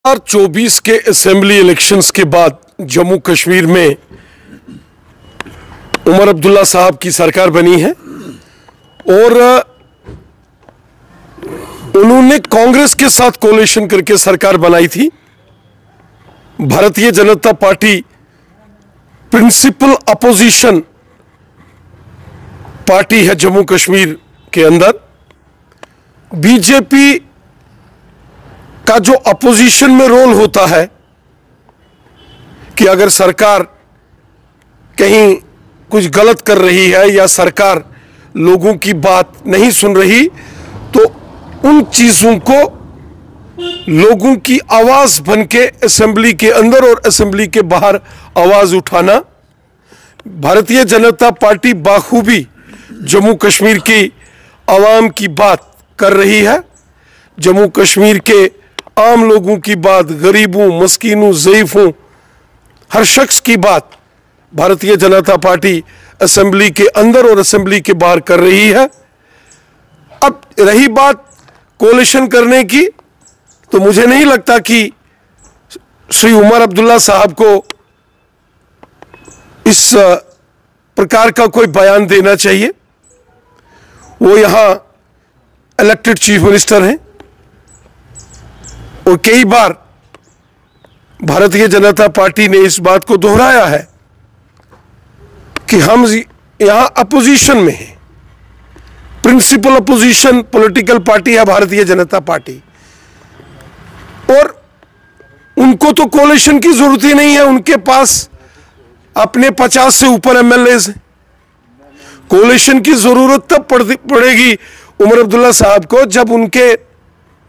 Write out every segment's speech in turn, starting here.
2024 के assembly elections के बाद जम्मू कश्मीर में उमर अब्दुल्ला साहब की सरकार बनी है और उन्होंने कांग्रेस के साथ कोलिशन करके सरकार बनाई थी। Bharatiya Janata party principal opposition party है जम्मू कश्मीर के अंदर। बीजेपी का जो अपोजिशन में रोल होता है कि अगर सरकार कहीं कुछ गलत कर रही है या सरकार लोगों की बात नहीं सुन रही, तो उन चीजों को लोगों की आवाज बन के असेंबली के अंदर और असेंबली के बाहर आवाज उठाना भारतीय जनता पार्टी बाखूबी जम्मू कश्मीर की आवाम की बात कर रही है। जम्मू कश्मीर के आम लोगों की बात, गरीबों, मस्कीनों, ज़ईफ़ों, हर शख्स की बात भारतीय जनता पार्टी असेंबली के अंदर और असेंबली के बाहर कर रही है। अब रही बात कोलिशन करने की, तो मुझे नहीं लगता कि श्री उमर अब्दुल्ला साहब को इस प्रकार का कोई बयान देना चाहिए। वो यहां इलेक्टेड चीफ मिनिस्टर हैं और कई बार भारतीय जनता पार्टी ने इस बात को दोहराया है कि हम यहां अपोजिशन में हैं। प्रिंसिपल अपोजिशन पॉलिटिकल पार्टी है भारतीय जनता पार्टी, और उनको तो कोलिशन की जरूरत ही नहीं है। उनके पास अपने 50 से ऊपर एमएलएज हैं। कोलिशन की जरूरत तब पड़ेगी उमर अब्दुल्ला साहब को जब उनके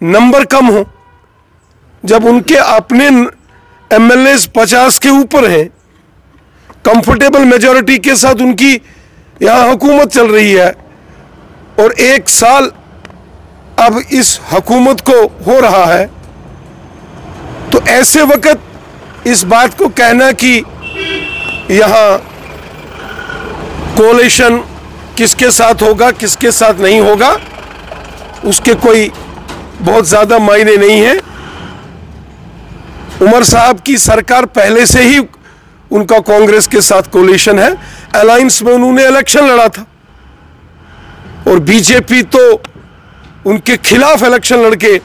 नंबर कम हो, जब उनके अपने एमएलएज 50 के ऊपर हैं, कंफर्टेबल मेजॉरिटी के साथ उनकी यहां हुकूमत चल रही है और 1 साल अब इस हुकूमत को हो रहा है। तो ऐसे वक्त इस बात को कहना कि यहां कोलिशन किसके साथ होगा, किसके साथ नहीं होगा, उसके कोई बहुत ज्यादा मायने नहीं है। उमर साहब की सरकार पहले से ही उनका कांग्रेस के साथ कोलिशन है। अलायंस में उन्होंने इलेक्शन लड़ा था और बीजेपी तो उनके खिलाफ इलेक्शन लड़के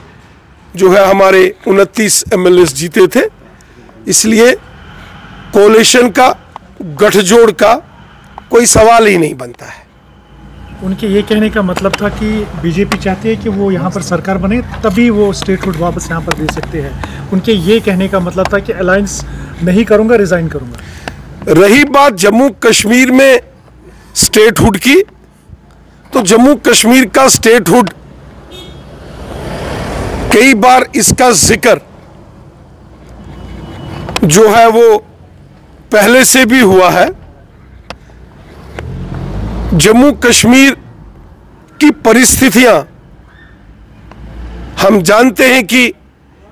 जो है हमारे 29 एमएलए जीते थे। इसलिए कोलिशन का, गठजोड़ का कोई सवाल ही नहीं बनता है। उनके ये कहने का मतलब था कि बीजेपी चाहती है कि वो यहाँ पर सरकार बने, तभी वो स्टेटहुड वापस यहाँ पर दे सकते हैं। उनके ये कहने का मतलब था कि अलायंस नहीं करूँगा, रिजाइन करूँगा। रही बात जम्मू कश्मीर में स्टेटहुड की, तो जम्मू कश्मीर का स्टेटहुड कई बार इसका जिक्र जो है वो पहले से भी हुआ है। जम्मू कश्मीर की परिस्थितियां हम जानते हैं कि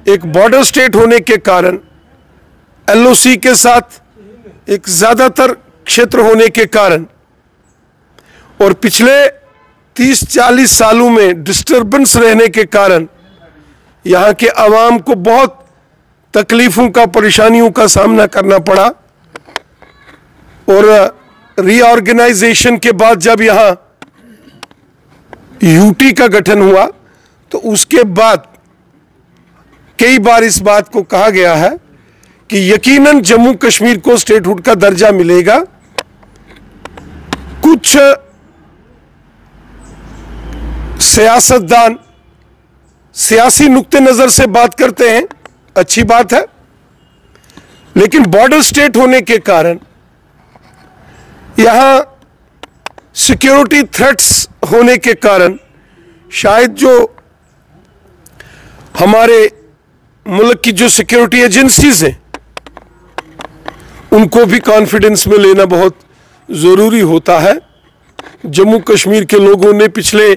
एक बॉर्डर स्टेट होने के कारण, एलओसी के साथ एक ज्यादातर क्षेत्र होने के कारण और पिछले 30-40 सालों में डिस्टर्बेंस रहने के कारण यहां के अवाम को बहुत तकलीफों का, परेशानियों का सामना करना पड़ा। और रीऑर्गेनाइजेशन के बाद जब यहां यूटी का गठन हुआ, तो उसके बाद कई बार इस बात को कहा गया है कि यकीनन जम्मू कश्मीर को स्टेटहुड का दर्जा मिलेगा। कुछ सियासतदान सियासी नुक्ते नजर से बात करते हैं, अच्छी बात है, लेकिन बॉर्डर स्टेट होने के कारण, यहां सिक्योरिटी थ्रेट्स होने के कारण शायद जो हमारे मुल्क की जो सिक्योरिटी एजेंसीज हैं उनको भी कॉन्फिडेंस में लेना बहुत जरूरी होता है। जम्मू कश्मीर के लोगों ने पिछले